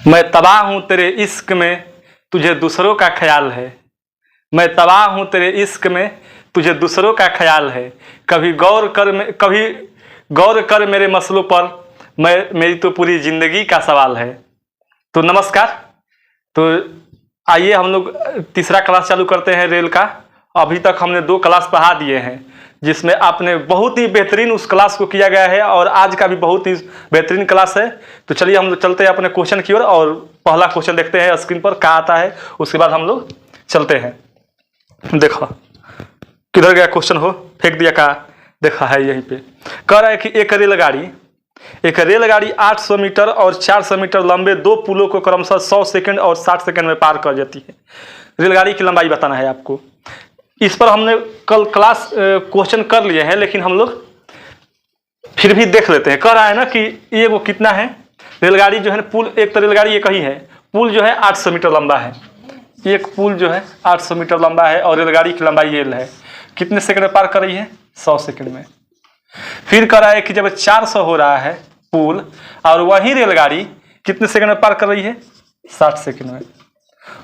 मैं तबाह हूँ तेरे इश्क में, तुझे दूसरों का ख्याल है। मैं तबाह हूँ तेरे इश्क में, तुझे दूसरों का ख्याल है। कभी गौर कर मेरे मसलों पर, मेरी तो पूरी जिंदगी का सवाल है। तो नमस्कार। तो आइए हम लोग तीसरा क्लास चालू करते हैं रेल का। अभी तक हमने 2 क्लास पढ़ा दिए हैं, जिसमें आपने बहुत ही बेहतरीन उस क्लास को किया गया है और आज का भी बहुत ही बेहतरीन क्लास है। तो चलिए हम लोग चलते हैं अपने क्वेश्चन की ओर और पहला क्वेश्चन देखते हैं स्क्रीन पर क्या आता है, उसके बाद हम लोग चलते हैं। देखो किधर गया क्वेश्चन, हो फेंक दिया, का देखा है यहीं पे। कह रहा है कि एक रेलगाड़ी 800 मीटर और 400 मीटर लंबे 2 पुलों को क्रमशः 100 सेकंड और 60 सेकंड में पार कर जाती है। रेलगाड़ी की लंबाई बताना है आपको। इस पर हमने कल क्लास क्वेश्चन कर लिए हैं, लेकिन हम लोग फिर भी देख लेते हैं। कह रहा है ना कि ये वो कितना है, रेलगाड़ी जो है ना, पुल, एक तो रेलगाड़ी एक ही है, पुल जो है 800 मीटर लंबा है, एक पुल जो है 800 मीटर लंबा है और रेलगाड़ी की लंबाई एल है। कितने सेकंड में पार कर रही है? 100 सेकंड में। फिर कह रहा है कि जब 400 हो रहा है पुल और वही रेलगाड़ी कितने सेकंड में पार कर रही है? 60 सेकंड में।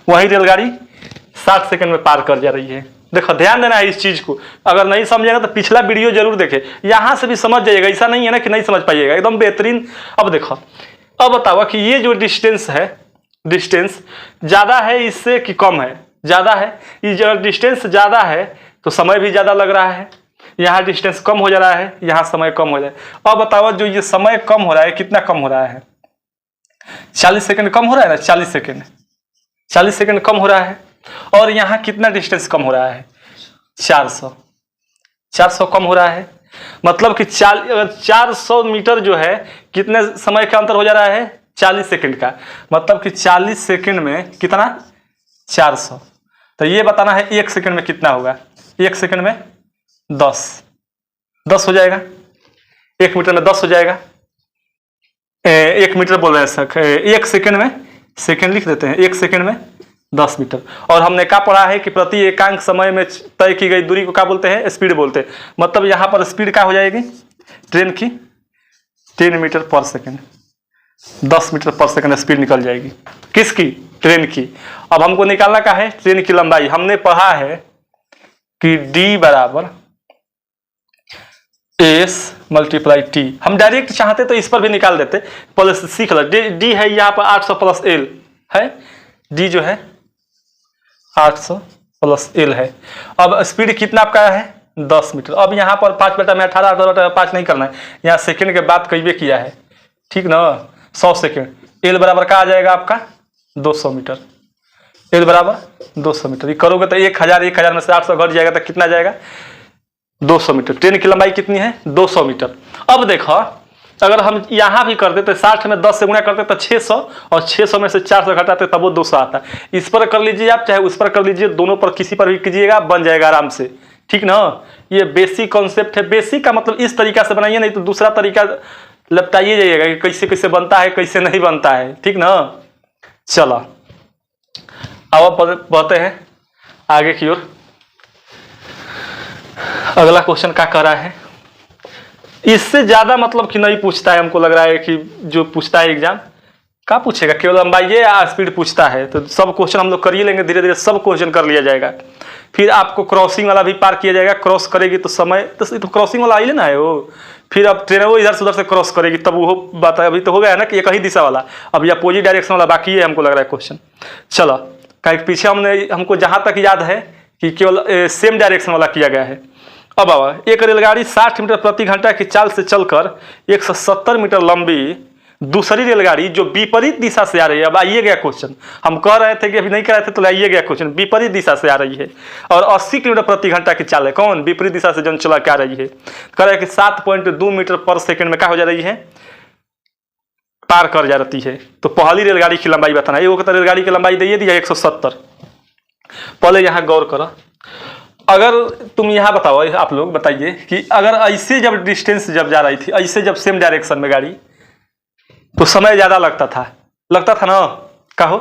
वही रेलगाड़ी 60 सेकंड में पार कर जा रही है। देखो ध्यान देना है इस चीज को, अगर नहीं समझेगा तो पिछला वीडियो जरूर देखे, यहां से भी समझ जाइएगा। ऐसा नहीं है ना कि नहीं समझ पाइएगा, एकदम बेहतरीन। अब देखो, अब बताओ कि ये जो डिस्टेंस है, डिस्टेंस ज्यादा है इससे कि कम है? ज्यादा है। ये जब डिस्टेंस ज्यादा है तो समय भी ज्यादा लग रहा है, यहाँ डिस्टेंस कम हो जा रहा है, यहाँ समय कम हो जाए। अब बताओ जो ये समय कम हो रहा है, कितना कम हो रहा है? 40 सेकंड कम हो रहा है ना, 40 सेकंड कम हो रहा है। और यहाँ कितना डिस्टेंस कम हो रहा है? 400 कम हो रहा है। मतलब कि 400 मीटर जो है कितने समय का अंतर हो जा रहा है? 40 सेकंड का। मतलब कि 40 सेकंड में कितना? 400। तो ये बताना है 1 सेकंड में कितना होगा। 1 सेकंड में 10 हो जाएगा। 1 मीटर में 10 हो जाएगा। 1 मीटर बोल रहे हैं सर, 1 सेकंड में, सेकंड लिख देते हैं, 1 सेकंड में 10 मीटर। और हमने क्या पढ़ा है कि प्रति एकांक समय में तय की गई दूरी को क्या बोलते हैं? स्पीड बोलते हैं। मतलब यहाँ पर स्पीड क्या हो जाएगी ट्रेन की? 10 मीटर पर सेकंड, 10 मीटर पर सेकंड स्पीड निकल जाएगी। किसकी? ट्रेन की। अब हमको निकालना क्या है? ट्रेन की लंबाई। हमने पढ़ा है कि D बराबर S मल्टीप्लाई T। हम डायरेक्ट चाहते तो इस पर भी निकाल देते, प्लस सीख लो। D है यहाँ पर 800 प्लस L है, D जो है 800 प्लस L है। अब स्पीड कितना आपका है? 10 मीटर। अब यहाँ पर 5/18 18/5 नहीं करना है, यहाँ सेकंड के बाद कई किया है, ठीक ना? 100 सेकंड। L बराबर क्या आ जाएगा आपका? 200 मीटर। L बराबर 200 मीटर। ये करोगे तो 1000 में से 800 घट जाएगा तो कितना जाएगा? 200 मीटर। ट्रेन की लंबाई कितनी है? 200 मीटर। अब देखो अगर हम यहाँ भी करते तो 60 में 10 से गुणा करते तो 600, और 600 में से 400 घटाते तब वो 200 आता। इस पर कर लीजिए आप, चाहे उस पर कर लीजिए, दोनों पर किसी पर भी कीजिएगा, बन जाएगा आराम से, ठीक ना? ये बेसिक कॉन्सेप्ट है। बेसिक का मतलब इस तरीका से बनाइए, नहीं तो दूसरा तरीका लपटाइए जाइएगा कि कैसे कैसे बनता है, कैसे नहीं बनता है, ठीक ना? चलो अब बढ़ते हैं आगे की ओर। अगला क्वेश्चन क्या कर रहा है? इससे ज्यादा मतलब कि नहीं पूछता है, हमको लग रहा है कि जो पूछता है एग्जाम क्या पूछेगा, केवल लंबाई या स्पीड पूछता है। तो सब क्वेश्चन हम लोग कर ही लेंगे, धीरे धीरे सब क्वेश्चन कर लिया जाएगा। फिर आपको क्रॉसिंग वाला भी पार किया जाएगा, क्रॉस करेगी तो समय तो क्रॉसिंग वाला आई ना है वो। फिर अब ट्रेन वो इधर से उधर से क्रॉस करेगी तब वो बात है। अभी तो हो गया है ना कि एक ही दिशा वाला, अब ये अपोजिट डायरेक्शन वाला बाकी है, हमको लग रहा है क्वेश्चन। चलो कहीं पीछे हमको जहां तक याद है कि केवल सेम डायरेक्शन वाला किया गया है। अब एक रेलगाड़ी 60 मीटर प्रति घंटा की चाल से चलकर 170 मीटर लंबी दूसरी रेलगाड़ी जो विपरीत दिशा से आ रही है। अब आइए गया क्वेश्चन, हम कह रहे थे कि अभी नहीं कर रहे थे, तो आइए गया क्वेश्चन। विपरीत दिशा से आ रही है और 80 किलोमीटर प्रति घंटा की चाल है। कौन? विपरीत दिशा से जन चला के आ रही है। कह रहा है कि 7.2 मीटर पर सेकंड में क्या हो जा रही है? पार कर जा रही है। तो पहली रेलगाड़ी की लंबाई बताना है। वो कहता रेलगाड़ी की लंबाई दे दिया 170। पहले यहाँ गौर करो, अगर तुम यहाँ बताओ, आप लोग बताइए कि अगर ऐसे जब डिस्टेंस जब जा रही थी, ऐसे जब सेम डायरेक्शन में गाड़ी, तो समय ज्यादा लगता था ना? कहो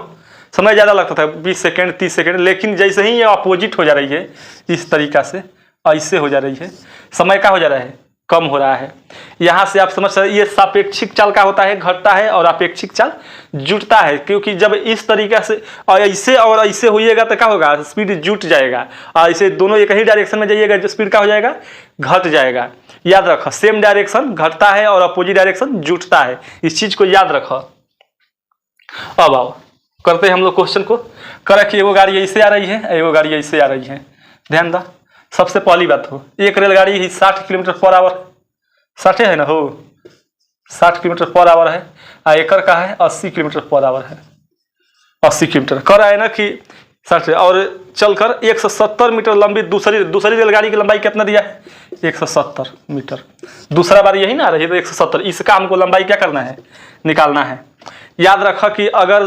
समय ज्यादा लगता था, 20 सेकंड 30 सेकंड। लेकिन जैसे ही ये अपोजिट हो जा रही है, इस तरीका से ऐसे हो जा रही है, समय क्या हो जा रहा है? कम हो रहा है। यहाँ से आप समझ सकते, ये सापेक्षिक चाल का होता है, घटता है, और अपेक्षिक चाल जुटता है। क्योंकि जब इस तरीके से और ऐसे होइएगा तो क्या होगा, स्पीड जुट जाएगा, और ऐसे दोनों एक ही डायरेक्शन में जाइएगा जो स्पीड क्या हो जाएगा, घट जाएगा। याद रखो, सेम डायरेक्शन घटता है और अपोजिट डायरेक्शन जुटता है, इस चीज को याद रखो। अब आओ करते हैं हम लोग क्वेश्चन को। करा कि एगो गाड़ी ऐसे आ रही है, एगो गाड़ी ऐसे आ रही है। ध्यान दो, सबसे पहली बात हो, एक रेलगाड़ी ही 60 किलोमीटर पर आवर, 60 है ना हो, 60 किलोमीटर पर आवर है, और एकर का है 80 किलोमीटर पर आवर है। 80 किलोमीटर कर आए ना कि 60, और चलकर 170 मीटर लंबी दूसरी रेलगाड़ी की लंबाई कितना दिया है, 170 मीटर। दूसरा बार यही ना आ रही है तो 170, इसका हमको लंबाई क्या करना है, निकालना है। याद रखा कि अगर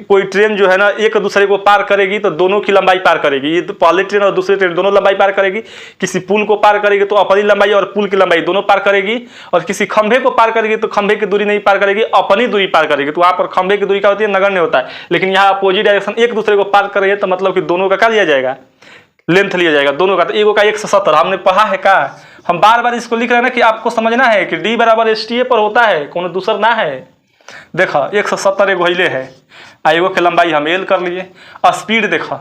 कोई ट्रेन जो है ना एक दूसरे को पार करेगी तो दोनों की लंबाई पार करेगी, ये तो पहले ट्रेन और दूसरी ट्रेन दोनों लंबाई पार करेगी। किसी पुल को पार करेगी तो अपनी लंबाई और पुल की लंबाई दोनों पार करेगी, और किसी खंभे को पार करेगी तो खंभे की दूरी नहीं पार करेगी, अपनी दूरी पार करेगी। तो वहाँ पर खंभे की दूरी क्या होती है, नगण्य होता है। लेकिन यहाँ अपोजिट डायरेक्शन एक दूसरे को पार कर रही है तो मतलब कि दोनों का क्या लिया जाएगा, लेंथ लिया जाएगा दोनों का। तो एगो का 170 हमने पढ़ा है का, हम बार बार इसको लिख रहे हैं ना कि आपको समझना है कि D बराबर STA पर होता है, कोनो दूसरा ना है। देखा 170 एगो हिले है, एगो के लंबाई हम L कर लिए। स्पीड देखा,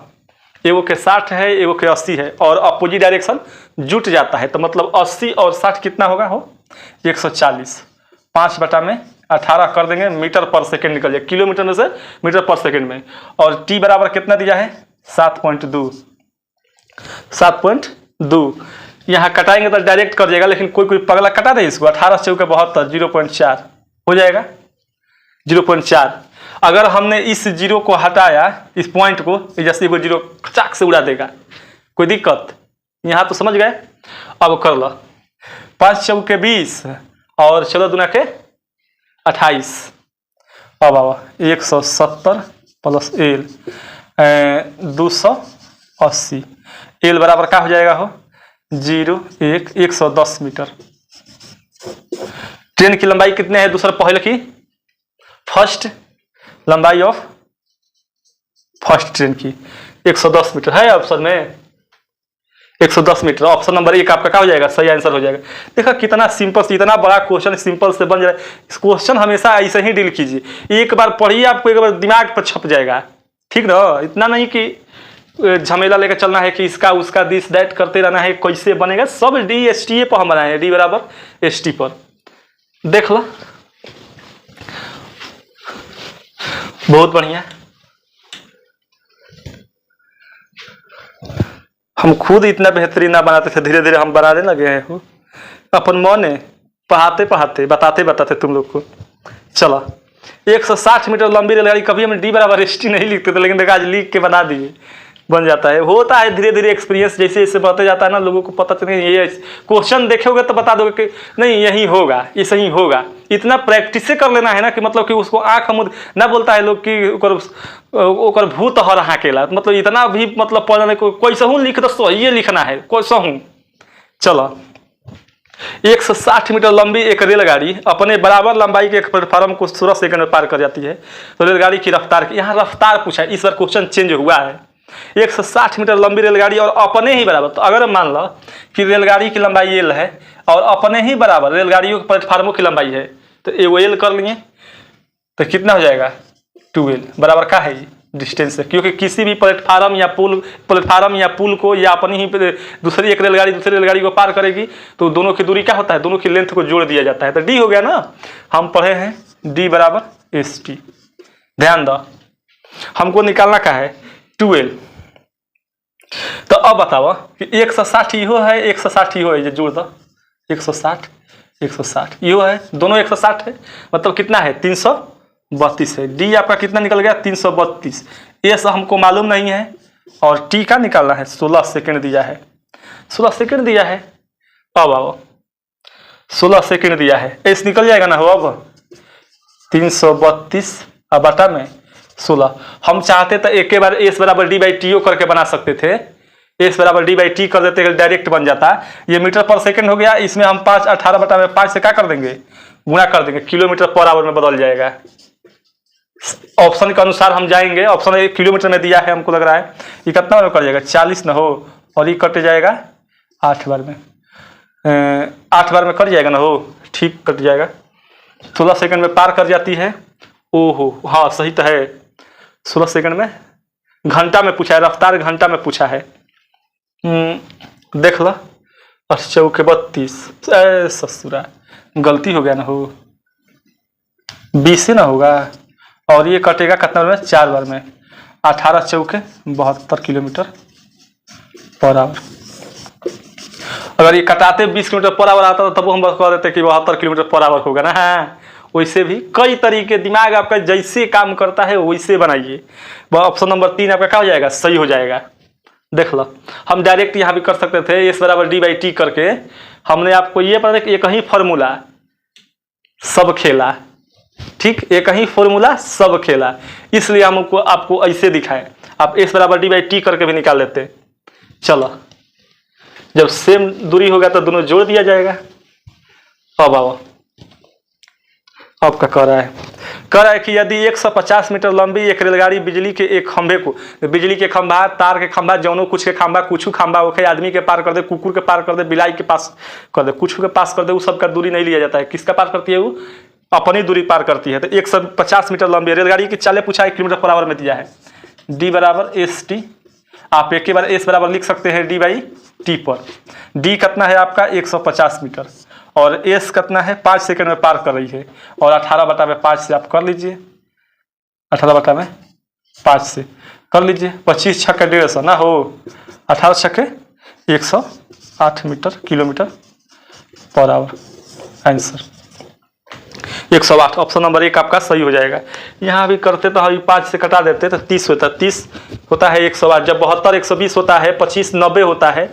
एगो के 60 है, एगो के 80 है, और अपोजिट डायरेक्शन जुट जाता है तो मतलब 80 और 60 कितना होगा, हो 140। 5/18 कर देंगे, मीटर पर सेकेंड निकल जाए, किलोमीटर में से मीटर पर सेकेंड में। और T बराबर कितना दिया है, 7.2। 7.2 यहाँ कटाएंगे तो डायरेक्ट कर जाएगा, लेकिन कोई पगला कटा दे इसको, 18 चौके 72, 0.4 हो जाएगा, 0.4। अगर हमने इस जीरो को हटाया, इस पॉइंट को, जैसे कोई जीरो खचाक से उड़ा देगा, कोई दिक्कत, यहाँ तो समझ गए। अब कर लो, 5 चौके 20 और 14 दूना के 28। अब आओ 170 प्लस L 280, L बराबर क्या हो जाएगा, हो 110 मीटर। ट्रेन की लंबाई कितने है, दूसरा पहले की फर्स्ट लंबाई ऑफ फर्स्ट ट्रेन की 110 मीटर है ऑप्शन में, 110 मीटर। ऑप्शन नंबर 1 आपका क्या हो जाएगा, सही आंसर हो जाएगा। देखा कितना सिंपल, इतना बड़ा क्वेश्चन सिंपल से बन जाए। इस क्वेश्चन हमेशा ऐसे ही डील कीजिए, एक बार पढ़िए, आपको एक बार दिमाग पर छप जाएगा, ठीक ना। इतना नहीं कि झमेला लेकर चलना है कि इसका उसका दिस दैट करते रहना है, कैसे बनेगा। सब DSTA पर हम बनाए, D बराबर ST पर। देख लो, बहुत बढ़िया। हम खुद इतना बेहतरीन ना बनाते थे, धीरे धीरे हम बनाने लगे हैं, हो अपन मौने पढ़ाते पढ़ाते बताते बताते तुम लोग को। चलो 160 मीटर लंबी रेलगाड़ी, कभी हम D बराबर ST नहीं लिखते थे, लेकिन देखा आज लिख के बना दिए, बन जाता है। होता है धीरे धीरे एक्सपीरियंस, जैसे जैसे बढ़ते जाता है ना, लोगों को पता चले ये क्वेश्चन देखोगे तो बता दोगे कि नहीं यही होगा, ये सही होगा। इतना प्रैक्टिस कर लेना है ना कि मतलब कि उसको आंख मुद ना, बोलता है लोग कि ओकर भूत हर हाकेला, मतलब इतना भी मतलब पढ़ने को कोई सहूँ लिख दो, सही ये लिखना है कोई सहूँ। चलो 160 मीटर लंबी एक रेलगाड़ी अपने बराबर लंबाई के एक प्लेटफार्म को 16 सेकंड में पार कर जाती है। तो रेलगाड़ी की रफ्तार, यहाँ रफ्तार पूछा है, इस बार क्वेश्चन चेंज हुआ है। 160 मीटर लंबी रेलगाड़ी और अपने ही बराबर, तो अगर मान लो कि रेलगाड़ी की लंबाई L है और अपने ही बराबर रेलगाड़ियों के प्लेटफार्मों की लंबाई है, तो एगो L कर लिए तो कितना हो जाएगा, 2L बराबर का है डिस्टेंस है। क्योंकि किसी भी प्लेटफार्म या पुल को या अपनी ही दूसरी एक रेलगाड़ी दूसरी रेलगाड़ी को पार करेगी तो दोनों की दूरी क्या होता है, दोनों की लेंथ को जोड़ दिया जाता है। तो D हो गया ना, हम पढ़े हैं D बराबर ST। ध्यान दो, हमको निकालना क्या है, 2L। तो अब बताओ कि 160 इहो है, 160 इहो है, ये जोड़ दो, 160 इहो है, दोनों 160 है, मतलब कितना है, 332 है। D आपका कितना निकल गया, 332। S हमको मालूम नहीं है, और T का निकालना है, 16 सेकंड दिया है, 16 सेकंड दिया है। अब आओ 16 सेकंड दिया है, S निकल जाएगा ना, हो अब 332 अब बटा में 16। हम चाहते तो एक बार S बराबर D/T करके बना सकते थे, S बराबर D/T कर देते डायरेक्ट बन जाता। ये मीटर पर सेकंड हो गया, इसमें हम 5/18 बटा में 5 से क्या कर देंगे, गुणा कर देंगे, किलोमीटर पर आवर में बदल जाएगा। ऑप्शन के अनुसार हम जाएंगे, ऑप्शन 1 किलोमीटर में दिया है, हमको लग रहा है ये कितना में कर जाएगा, 40 न हो, और ये कट जाएगा 8 बार में, 8 बार में कट जाएगा ना, हो ठीक कट जाएगा। 16 सेकंड में पार कर जाती है। ओहो हाँ सही तो है, 16 सेकंड में। घंटा में पूछा है, रफ्तार घंटा में पूछा है। देख लो 8×4 = 32। ससुरा गलती हो गया ना, हो 20 से ना होगा। और ये कटेगा कितना बार में, 4 बार में। 18×4 = 72 किलोमीटर पर आवर। अगर ये कटाते 20 किलोमीटर पर आवर आता तब हम बस कह देते कि 72 किलोमीटर पर आवर होगा ना। हाँ वैसे भी कई तरीके, दिमाग आपका जैसे काम करता है वैसे बनाइए। ऑप्शन नंबर 3 आपका क्या हो जाएगा, सही हो जाएगा। देख लो हम डायरेक्ट यहाँ भी कर सकते थे, S = D/T करके। हमने आपको ये पता है कि एक ही फॉर्मूला सब खेला, ठीक, एक ही फॉर्मूला सब खेला, इसलिए हमको आपको ऐसे दिखाए। आप S = D/T करके भी निकाल लेते। चलो जब सेम दूरी होगा तो दोनों जोड़ दिया जाएगा। अब आओ, आपका कह रहा है कि यदि 150 मीटर लंबी एक रेलगाड़ी बिजली के एक खंभे को, बिजली के खंभा, तार के खंभा, जौनो कुछ के खंभा, कुछ खंभा ओखे, आदमी के पार कर दे, कुकुर के पार कर दे, बिलाई के पास कर दे, कुछ के पास कर दे, वो सब का दूरी नहीं लिया जाता है। किसका पार करती है, वो अपनी दूरी पार करती है। तो 150 मीटर लंबी रेलगाड़ी की चाले पूछा है, किलोमीटर पर आवर में दिया है। D = ST। आप एक ही बार S बराबर लिख सकते हैं D/T पर। D कितना है आपका 150 मीटर और S कितना है 5 सेकंड में पार कर रही है। और 18/5 से आप कर लीजिए, 18/5 से कर लीजिए। 25 × 150 ना हो, 18 × 108 metre kilometre per hour. Answer 108। Option number 1 आपका सही हो जाएगा। यहाँ भी करते तो हम 5 से कटा देते तो 30 होता, 30 होता है 108। जब 72 120 होता है, 25 90 होता है,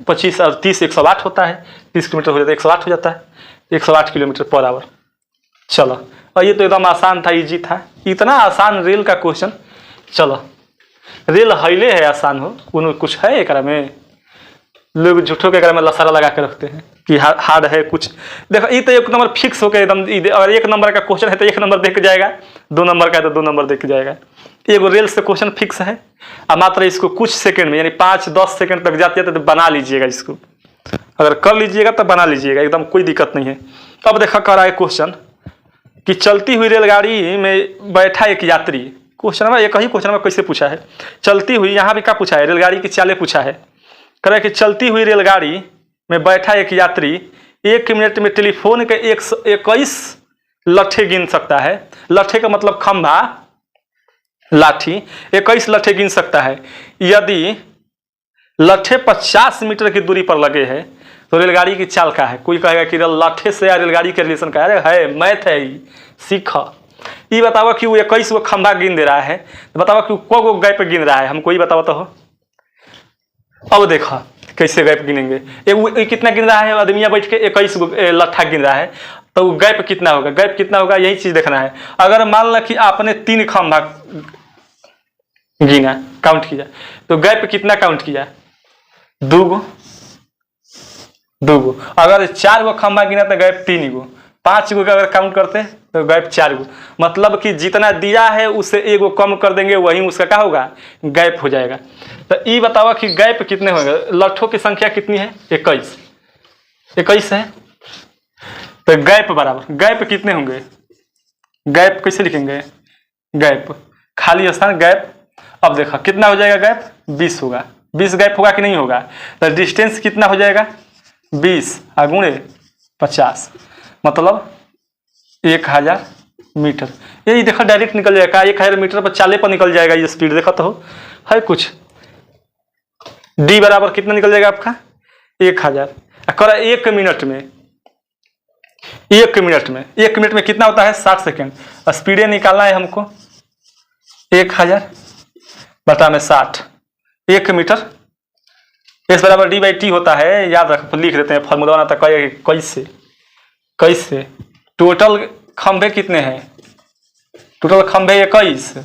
25 और 30 108 होता है। 30 किलोमीटर हो जाता है 108 हो जाता है, 108 किलोमीटर पर आवर। चलो और ये तो एकदम आसान था, इजी था। इतना आसान रेल का क्वेश्चन। चलो रेल हईले है आसान हो, उन्होंने कुछ है एक में, लोग झूठों के अगर में लसारा लगा के रखते हैं कि हार्ड है कुछ। देखो ये तो 1 नंबर फिक्स होकर एकदम, अगर 1 नंबर का क्वेश्चन है तो 1 नंबर देख के जाएगा, 2 नंबर का है तो 2 नंबर देख के जाएगा। एगो रेल से क्वेश्चन फिक्स है और मात्र इसको कुछ सेकंड में यानी 5-10 सेकंड तक जाती है तो बना लीजिएगा। इसको अगर कर लीजिएगा तो बना लीजिएगा, एकदम कोई दिक्कत नहीं है। अब देखा कर रहा है क्वेश्चन कि चलती हुई रेलगाड़ी में बैठा एक यात्री। क्वेश्चन में एक ही क्वेश्चन में कैसे पूछा है, चलती हुई, यहाँ भी क्या पूछा है, रेलगाड़ी की चालें पूछा है। कह रहा है कि चलती हुई रेलगाड़ी में बैठा एक यात्री 1 मिनट में टेलीफोन के 121 लट्ठे गिन सकता है। लट्ठे का मतलब खंभा, लाठी। 21 लट्ठे गिन सकता है। यदि लट्ठे 50 मीटर की दूरी पर लगे हैं तो रेलगाड़ी की चाल का है। कोई कहेगा कि लट्ठे से या रेलगाड़ी के रिलेशन का है, मैथ है, सीखा। ये बताओ कि वो 21 वो खंभा गिन दे रहा है, तो बताओ कि को गैप गिन रहा है, हमको ही बताओ तो हो। अब देखा कैसे गैप गिनेंगे। कितना गिन रहा है, आदमिया बैठ के 21 लट्ठा गिन रहा है, तो गैप कितना होगा, गैप कितना होगा यही चीज देखना है। अगर मान लो कि आपने 3 खंभा गिना, काउंट किया, तो गैप कितना काउंट किया, 2 गो। अगर 4 गो खंभा गिना तो गैप 3 गो। 5 गो का अगर काउंट करते तो गैप 4 गो। मतलब कि जितना दिया है उससे 1 गो कम कर देंगे, वही उसका क्या होगा, गैप हो जाएगा। तो ये बताओ कि गैप कितने होंगे, लट्ठों की संख्या कितनी है, 21 है। तो गैप बराबर, गैप कितने होंगे, गैप कैसे लिखेंगे, गैप खाली स्थान गैप। अब देखा कितना हो जाएगा गैप, 20 होगा। 20 गैप होगा कि नहीं होगा। तो डिस्टेंस कितना हो जाएगा, 20 गुणे 50 मतलब 1000 मीटर। यही देखा डायरेक्ट निकल जाएगा, 1000 मीटर पर चाले पर निकल जाएगा ये स्पीड। देखा तो है कुछ। डी बराबर कितना निकल जाएगा आपका, 1000। कर 1 मिनट में, 1 मिनट में कितना होता है, 60 सेकेंड। स्पीडे निकालना है हमको, 1000 बटा में 60, 1 मीटर। S = D/T होता है, याद रख, लिख देते हैं फॉर्मूला बनाता कैसे। टोटल खंभे कितने हैं, टोटल खंभे 21,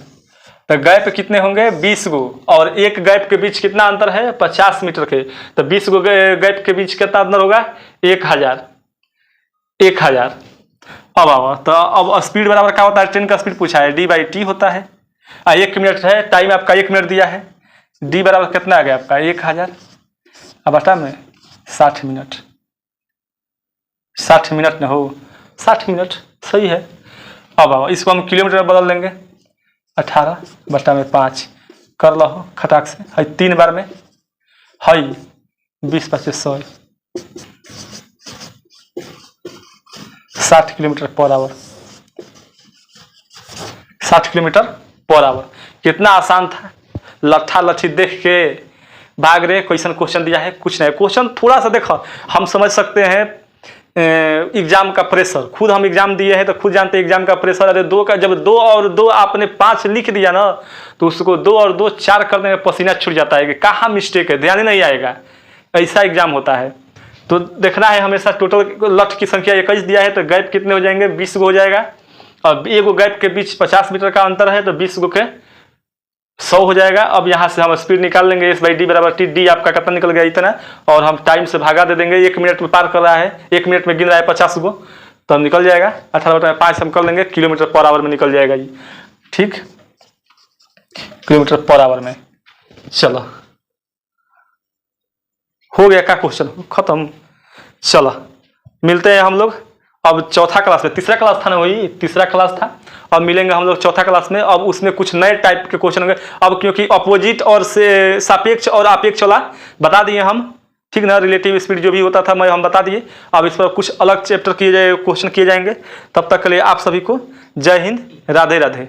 तो गैप कितने होंगे, 20 गो। और एक गैप के बीच कितना अंतर है, 50 मीटर के। तो 20 गो गैप के बीच कितना अंतर होगा, 1000। अब आओ तो अब स्पीड बराबर क्या होता है, ट्रेन का स्पीड पूछा है, D/T होता है। 1 मिनट है, टाइम आपका 1 मिनट दिया है। D बराबर कितना आ गया आपका, 1000 अब बटा में 60 मिनट, 60 मिनट न हो, 60 मिनट सही है। अब इसको हम किलोमीटर में बदल देंगे, 18/5 कर लो खटाक से, है 3 बार में, है 20/25 100, 60 kilometre per our, 60 kilometre per our. कितना आसान था, लट्ठा लट्ठी देख के भाग रहे, क्वेश्चन दिया है, कुछ नहीं, क्वेश्चन थोड़ा सा देखो, हम समझ सकते हैं एग्जाम का प्रेशर, खुद हम एग्जाम दिए हैं तो खुद जानते हैं एग्जाम का प्रेशर। अरे जब 2 और 2 आपने 5 लिख दिया ना, तो उसको 2 और 2 4 करने में पसीना छूट जाता है कि कहाँ मिस्टेक है, ध्यान ही नहीं आएगा। ऐसा एग्जाम होता है। तो देखना है हमेशा टोटल लठ की संख्या 21 दिया है, तो गैप कितने हो जाएंगे, 20 गो हो जाएगा। और एक गैप के बीच 50 मीटर का अंतर है, तो 20 गो के 100 हो जाएगा। अब यहाँ से हम स्पीड निकाल लेंगे, S/D बराबर T, D आपका कितना निकल गया इतना, और हम टाइम से भागा दे देंगे। 1 मिनट में पार कर रहा है, 1 मिनट में गिन रहा है 50 गो, तो हम निकल जाएगा 18/5 हम कर लेंगे, किलोमीटर पर आवर में निकल जाएगा जी। ठीक, किलोमीटर पर आवर में। चलो हो गया का क्वेश्चन खत्म। चलो मिलते हैं हम लोग अब चौथा क्लास में। तीसरा क्लास था ना, वही तीसरा क्लास था। अब मिलेंगे हम लोग चौथा क्लास में। अब उसमें कुछ नए टाइप के क्वेश्चन होंगे। अब क्योंकि अपोजिट और से सापेक्ष और आपेक्ष वाला बता दिए हम, ठीक ना, रिलेटिव स्पीड जो भी होता था मैं हम बता दिए। अब इस पर कुछ अलग चैप्टर किए जाए, क्वेश्चन किए जाएंगे। तब तक के लिए आप सभी को जय हिंद, राधे राधे।